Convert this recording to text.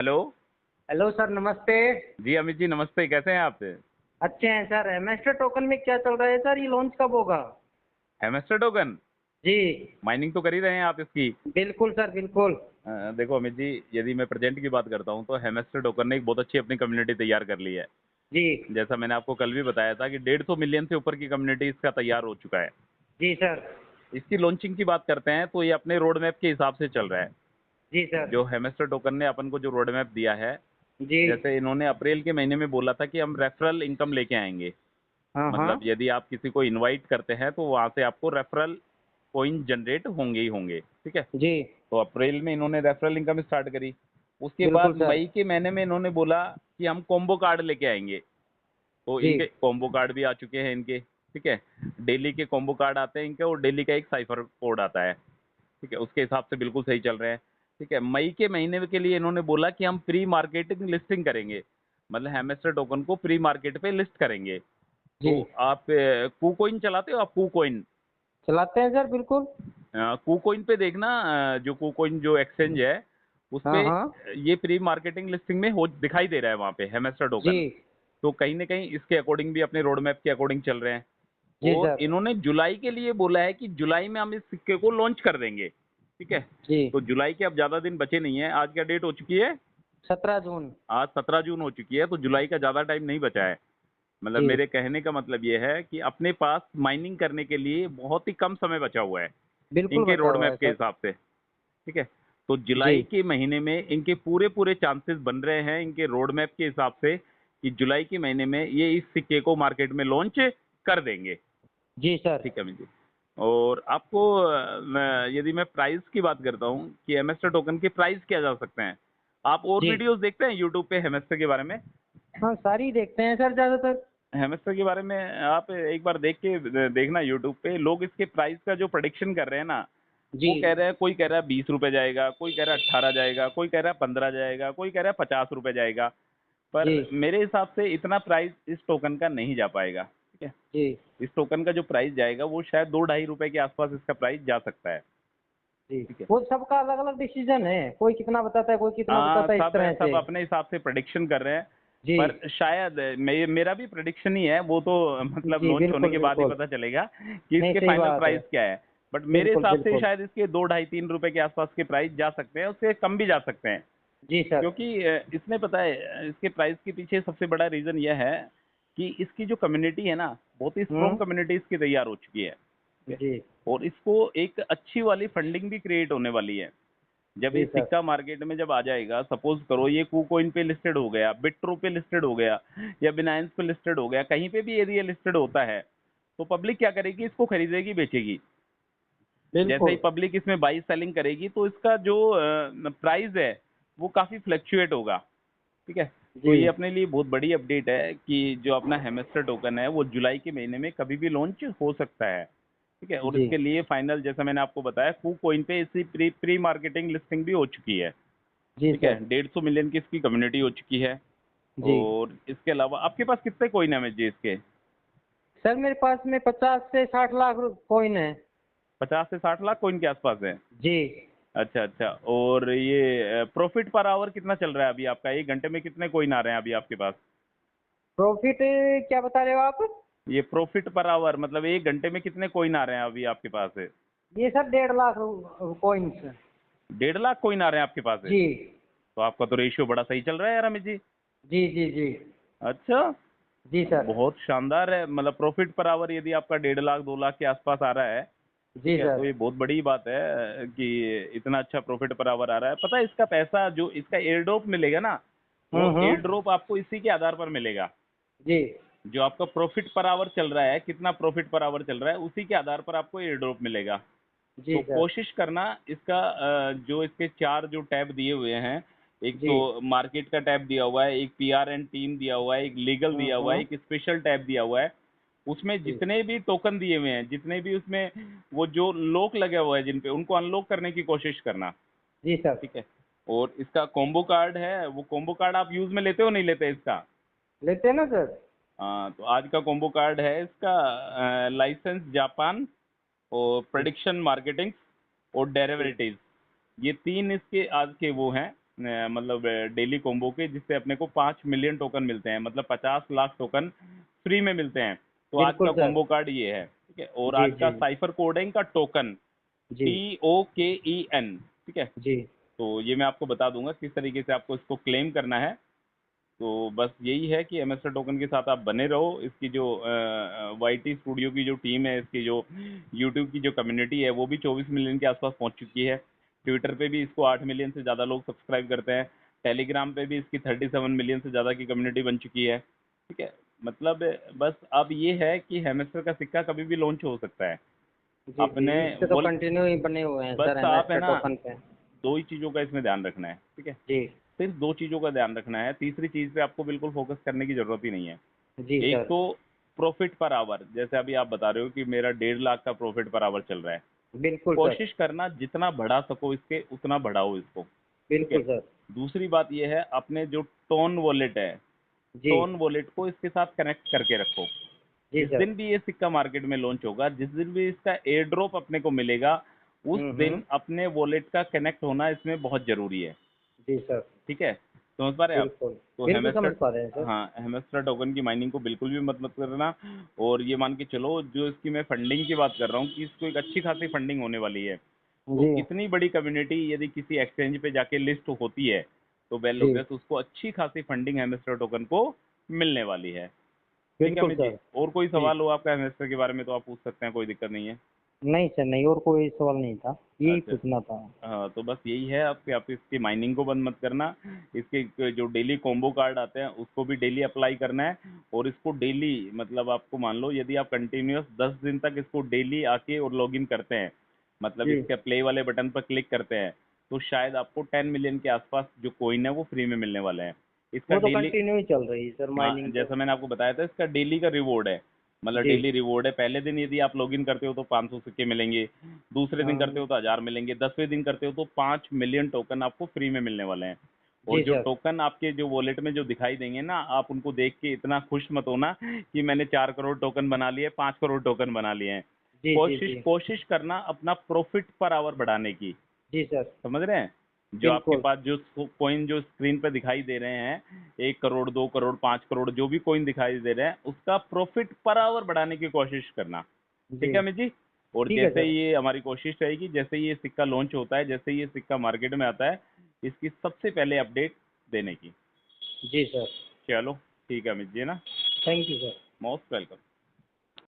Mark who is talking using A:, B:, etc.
A: Hello.
B: Hello sir, नमस्ते।
A: जी अमित जी नमस्ते, कैसे हैं आप?
B: अच्छे हैं सर। एमेस्टर टोकन में क्या चल रहा है सर? ये लॉन्च कब होगा?
A: हेमस्टर टोकन
B: जी।
A: माइनिंग तो कर ही रहे हैं आप इसकी।
B: बिल्कुल सर, बिल्कुल।
A: देखो अमित जी, यदि मैं प्रेजेंट की बात करता हूं तो हेमस्टर टोकन ने एक बहुत अच्छी अपनी कम्युनिटी तैयार कर ली है।
B: जी।
A: जैसा मैंने आपको कल भी बताया था कि 150 मिलियन से ऊपर की कम्युनिटी इसका तैयार हो चुका है।
B: जी सर।
A: इसकी लॉन्चिंग की बात करते हैं तो ये अपने रोड मैप के हिसाब से चल रहा है।
B: जी सर।
A: जो हेमस्टर टोकन ने अपन को जो रोड मैप दिया है,
B: जी।
A: जैसे इन्होंने अप्रैल के महीने में बोला था कि हम रेफरल इनकम लेके आएंगे।
B: हाँ हाँ।
A: मतलब यदि आप किसी को इनवाइट करते हैं तो वहां से आपको रेफरल कॉइन जनरेट होंगे ही होंगे, ठीक है।
B: जी।
A: तो अप्रैल में इन्होंने रेफरल इनकम स्टार्ट करी। उसके
B: बिल्कुल
A: बाद
B: सर।
A: मई के महीने में इन्होंने बोला कि हम कॉम्बो कार्ड लेके आएंगे। तो
B: जी।
A: इनके कॉम्बो कार्ड भी आ चुके हैं इनके, ठीक है। डेली के कॉम्बो कार्ड आते हैं इनके, और डेली का एक साइफर कोड आता है, ठीक है। उसके हिसाब से बिल्कुल सही चल रहे हैं, ठीक है। मई के महीने के लिए इन्होंने बोला कि हम प्री मार्केटिंग लिस्टिंग करेंगे, मतलब हेमस्टर टोकन को प्री मार्केट पे लिस्ट करेंगे।
B: जी।
A: तो आप कूकोइन चलाते हो आप? कूकोइन,
B: चलाते हैं सर, बिल्कुल।
A: कूकोइन पे देखना। जो कूकोइन जो एक्सचेंज है उस पे
B: हाँ हाँ।
A: ये प्री मार्केटिंग लिस्टिंग में हो दिखाई दे रहा है वहाँ पे हेमस्टर
B: जी।
A: टोकन। तो कहीं ना कहीं इसके अकॉर्डिंग भी अपने रोड मैप के अकॉर्डिंग चल रहे हैं।
B: जी
A: और
B: सर।
A: इन्होंने जुलाई के लिए बोला है कि जुलाई में हम इस सिक्के को लॉन्च कर देंगे, ठीक है।
B: जी।
A: तो जुलाई के अब ज़्यादा दिन बचे नहीं है। आज क्या डेट हो चुकी है?
B: 17 जून।
A: आज 17 जून हो चुकी है, तो जुलाई का ज़्यादा टाइम नहीं बचा है। मतलब
B: जी।
A: मेरे कहने का मतलब ये है कि अपने पास माइनिंग करने के लिए बहुत ही कम समय बचा हुआ है
B: बिल्कुल
A: इनके
B: बचा
A: रोड
B: हुआ
A: मैप
B: है
A: के
B: सर।
A: हिसाब से, ठीक है। तो
B: जी।
A: जुलाई के महीने में इनके पूरे पूरे चांसेस बन रहे हैं इनके रोड मैप के हिसाब से कि जुलाई के महीने में ये इस सिक्के को मार्केट में लॉन्च कर देंगे,
B: जी सर।
A: ठीक है अमित जी। और आपको यदि मैं प्राइस की बात करता हूँ कि हेमस्टर टोकन के प्राइस क्या जा सकते हैं, आप और
B: जी।
A: वीडियोस देखते हैं यूट्यूब पे हेमस्टर के बारे में?
B: हाँ, सारी देखते हैं सर, ज्यादातर।
A: हेमस्टर के बारे में आप एक बार देख के देखना यूट्यूब पे, लोग इसके प्राइस का जो प्रेडिक्शन कर रहे हैं ना,
B: जी।
A: वो कह रहे हैं, कोई कह रहा है 20 रुपए जाएगा, कोई कह रहा है 18 जाएगा, कोई कह रहा है 15 जाएगा, कोई कह रहा है 50 रुपए जाएगा। पर
B: जी।
A: मेरे हिसाब से इतना प्राइस इस टोकन का नहीं जा पाएगा, ठीक है।
B: जी।
A: इस टोकन का जो प्राइस जाएगा वो शायद 2-2.5 रुपए के आसपास इसका प्राइस जा सकता है,
B: जी।
A: ठीक है।
B: वो सबका अलग अलग डिसीजन है, कोई कितना बताता है, कोई कितना बताता है, इस तरह
A: सब
B: से।
A: अपने हिसाब से प्रेडिक्शन कर रहे हैं।
B: जी।
A: पर शायद मेरा भी प्रेडिक्शन ही है वो तो, मतलब
B: जी।
A: लॉन्च होने
B: बिल्कुल
A: के बाद ही
B: बिल्कुल।
A: पता चलेगा कि
B: नहीं,
A: इसके
B: सही
A: फाइनल
B: बात है।
A: प्राइस क्या है। बट मेरे
B: बिल्कुल
A: हिसाब से
B: बिल्कुल।
A: शायद इसके 2-2.5-3 रुपए के आसपास के प्राइस जा सकते हैं, उससे कम भी जा सकते हैं।
B: जी सर।
A: क्योंकि इसमें पता है इसके प्राइस के पीछे सबसे बड़ा रीज़न यह है कि इसकी जो कम्युनिटी है ना, बहुत ही स्ट्रॉन्ग
B: हम्म।
A: कम्युनिटी इसकी तैयार हो चुकी है, ठीक है।
B: जी।
A: और इसको एक अच्छी वाली फंडिंग भी क्रिएट होने वाली है। जब ये
B: जी सर।
A: सिक्का मार्केट में जब आ जाएगा, सपोज करो ये कूकोइन पे लिस्टेड हो गया, बिट्रो पे लिस्टेड हो गया, या बिनाइंस पे लिस्टेड हो गया, कहीं पे भी यदि ये लिस्टेड होता है तो पब्लिक क्या करेगी? इसको खरीदेगी, बेचेगी। जैसे ही
B: बिल्कुल।
A: पब्लिक इसमें बाई सेलिंग करेगी तो इसका जो प्राइस है वो काफ़ी फ्लक्चुएट होगा, ठीक है। तो
B: जी।
A: ये अपने लिए बहुत बड़ी अपडेट है कि जो अपना हेमस्टर टोकन है वो जुलाई के महीने में कभी भी लॉन्च हो सकता है, ठीक है। और
B: जी।
A: इसके लिए फाइनल, जैसा मैंने आपको बताया, कू कोइन पे इसकी प्री प्री मार्केटिंग लिस्टिंग भी हो चुकी है,
B: जी
A: ठीक है।
B: सर।
A: 150 मिलियन की इसकी कम्युनिटी हो चुकी है।
B: जी।
A: और इसके अलावा आपके पास कितने कोइन है जी इसके?
B: सर, मेरे पास में 50 से 60 लाख कॉइन है।
A: 50 से 60 लाख कोइन के आसपास है।
B: जी।
A: अच्छा अच्छा। और ये प्रॉफिट पर आवर कितना चल रहा है अभी आपका? एक घंटे में कितने कोइन आ रहे हैं अभी आपके पास?
B: प्रॉफिट क्या बता रहे हो आप?
A: ये प्रॉफिट पर आवर मतलब एक घंटे में कितने कोइन आ रहे हैं अभी आपके पास है?
B: ये sir 1.5 lakh coins.
A: 1.5 lakh coin आ रहे हैं आपके पास है?
B: जी।
A: तो आपका तो रेशियो बड़ा सही चल रहा है यार अमित जी।
B: जी। जी। जी।
A: अच्छा।
B: जी सर।
A: बहुत शानदार है। मतलब प्रॉफिट पर आवर यदि आपका 1.5 लाख 2 लाख के आसपास आ रहा है,
B: जी
A: ठीक है, तो
B: सर।
A: ये बहुत बड़ी बात है कि इतना अच्छा प्रॉफिट पर आवर आ रहा है। पता है इसका पैसा जो इसका एयर ड्रॉप मिलेगा ना, वो एयर
B: हम्म।
A: ड्रॉप आपको इसी के आधार पर मिलेगा।
B: जी।
A: जो आपका प्रॉफिट पर आवर चल रहा है, कितना प्रॉफिट पर आवर चल रहा है, उसी के आधार पर आपको एयर ड्रॉप मिलेगा।
B: जी
A: तो
B: सर।
A: कोशिश करना इसका, जो इसके 4 जो टैब दिए हुए हैं, एक
B: जी।
A: तो मार्केट का टैब दिया हुआ है, एक पीआर एंड टीम दिया हुआ है, एक लीगल दिया हुआ है,
B: हम्म।
A: एक स्पेशल टैब दिया हुआ है। उसमें
B: जी।
A: जितने भी टोकन दिए हुए हैं, जितने भी उसमें वो जो लॉक लगे हुआ है जिन पे, उनको अनलॉक करने की कोशिश करना,
B: जी सर।
A: ठीक है। और इसका कॉम्बो कार्ड है, वो कॉम्बो कार्ड आप यूज़ में लेते हो नहीं लेते इसका?
B: लेते हैं ना सर।
A: हाँ, तो आज का कॉम्बो कार्ड है इसका, लाइसेंस जापान, और प्रेडिक्शन मार्केटिंग, और डेरिवेटिव्स। ये 3 इसके आज के वो हैं, मतलब डेली कॉम्बो के, जिससे अपने को 5 मिलियन टोकन मिलते हैं, मतलब 50 लाख टोकन फ्री में मिलते हैं। तो आज
B: बिल्कुल
A: का
B: सर।
A: कॉम्बो कार्ड ये है, ठीक है। और
B: जी
A: आज का
B: जी
A: साइफर कोड है इनका टोकन,
B: जी
A: TOKEN, ठीक है।
B: जी।
A: तो ये मैं आपको बता दूंगा किस तरीके से आपको इसको क्लेम करना है। तो बस यही है कि एमएसआर टोकन के साथ आप बने रहो। इसकी जो वाईटी स्टूडियो की जो टीम है, इसकी जो यूट्यूब की जो कम्युनिटी है, वो भी 24 मिलियन के आसपास पहुंच चुकी है। ट्विटर पे भी इसको 8 मिलियन से ज़्यादा लोग सब्सक्राइब करते हैं। टेलीग्राम पे भी इसकी 37 मिलियन से ज़्यादा की कम्युनिटी बन चुकी है, ठीक है। मतलब बस अब ये है कि हेमस्टर का सिक्का कभी भी लॉन्च हो सकता है।
B: जी जी,
A: अपने
B: इससे तो
A: वो
B: कंटिन्यू ही बने हुए हैं सर
A: बस आप है
B: एमएक्स
A: ना,
B: टोकन पे।
A: दो ही चीज़ों का इसमें ध्यान रखना है, ठीक है।
B: जी
A: सिर्फ दो चीज़ों का ध्यान रखना है, तीसरी चीज़ पे आपको बिल्कुल फोकस करने की ज़रूरत ही नहीं है।
B: जी
A: एक
B: सर।
A: तो प्रॉफिट पर आवर, जैसे अभी आप बता रहे हो कि मेरा 1.5 लाख का प्रॉफिट पर आवर चल रहा है।
B: बिल्कुल सर।
A: कोशिश करना जितना बढ़ा सको इसके उतना बढ़ाओ इसको, ठीक है।
B: बिल्कुल सर।
A: दूसरी बात यह है, अपने जो टोन वॉलेट है,
B: जी
A: टोन वॉलेट को इसके साथ कनेक्ट करके रखो।
B: जी
A: जिस
B: सर।
A: दिन भी ये सिक्का मार्केट में लॉन्च होगा, जिस दिन भी इसका एयर ड्रॉप अपने को मिलेगा, उस दिन अपने वॉलेट का कनेक्ट होना इसमें बहुत ज़रूरी है,
B: जी सर।
A: ठीक है। समझ पा रहे हैं आप?
B: बिल्कुल
A: तो
B: बिल्कुल समझ
A: हेमस्टर,
B: पा रहे हैं सर।
A: हाँ, हेमस्टर टोकन की माइनिंग को बिल्कुल भी मत मत करना। और ये मान के चलो, जो इसकी मैं फंडिंग की बात कर रहा हूँ कि इसको एक अच्छी खासी फंडिंग होने वाली है। तो
B: जी
A: इतनी बड़ी कम्युनिटी यदि किसी एक्सचेंज पे जाके लिस्ट होती है, तो वेल
B: जी।
A: ऑब्वियस उसको अच्छी खासी फंडिंग हेमस्टर टोकन को मिलने वाली है। ठीक है
B: बिल्कुल
A: अमित जी,
B: सर।
A: और कोई
B: जी।
A: सवाल हो आपका हेमस्टर के बारे में तो आप पूछ सकते हैं, कोई दिक्कत नहीं है।
B: नहीं सर नहीं, और कोई सवाल नहीं था, यही
A: अच्छा,
B: पूछना था।
A: हाँ, तो बस यही है आपके, आप इसकी माइनिंग को बंद मत करना। इसके जो डेली कॉम्बो कार्ड आते हैं उसको भी डेली अप्लाई करना है। और इसको डेली, मतलब आपको मान लो यदि आप कंटिन्यूअस 10 दिन तक इसको डेली आके और लॉगिन करते हैं, मतलब
B: जी,
A: इसके प्ले वाले बटन पर क्लिक करते हैं, तो शायद आपको 10 मिलियन के आसपास जो कोइन है वो फ्री में मिलने वाले हैं। इसका
B: वो तो
A: डेली,
B: कंटिन्यू ही चल रही है सर
A: हाँ,
B: माइनिंग तो।
A: जैसा मैंने आपको बताया था, इसका डेली का रिवॉर्ड है। मतलब
B: जी।
A: डेली रिवॉर्ड है, पहले दिन यदि आप लॉगिन करते हो तो 500 सिक्के मिलेंगे, दूसरे दिन करते
B: हाँ।
A: हो तो 1000 मिलेंगे, 10वें दिन करते हो तो 5 मिलियन टोकन आपको फ्री में मिलने वाले हैं। और
B: जी
A: जो
B: सर।
A: टोकन आपके जो वॉलेट में जो दिखाई देंगे ना, आप उनको देख के इतना खुश मत होना कि मैंने 4 करोड़ टोकन बना लिए, 5 करोड़ टोकन बना लिए हैं।
B: जी जी
A: कोशिश
B: जी।
A: कोशिश करना अपना प्रॉफिट पर आवर बढ़ाने की।
B: जी सर।
A: समझ रहे हैं? जो आपके
B: बिल्कुल।
A: पास जो कॉइन जो स्क्रीन पे दिखाई दे रहे हैं, 1 करोड़, 2 करोड़, 5 करोड़, जो भी कॉइन दिखाई दे रहे हैं, उसका प्रॉफिट पर आवर बढ़ाने की कोशिश करना।
B: जी।
A: ठीक है अमित जी? और
B: ठीक है
A: जैसे
B: सर।
A: ही ये हमारी कोशिश रहेगी, जैसे ही ये सिक्का लॉन्च होता है, जैसे ही ये सिक्का मार्केट में आता है, इसकी सबसे पहले अपडेट देने की।
B: जी सर।
A: चलो, ठीक है अमित जी, है ना?
B: Thank you sir.
A: Most welcome.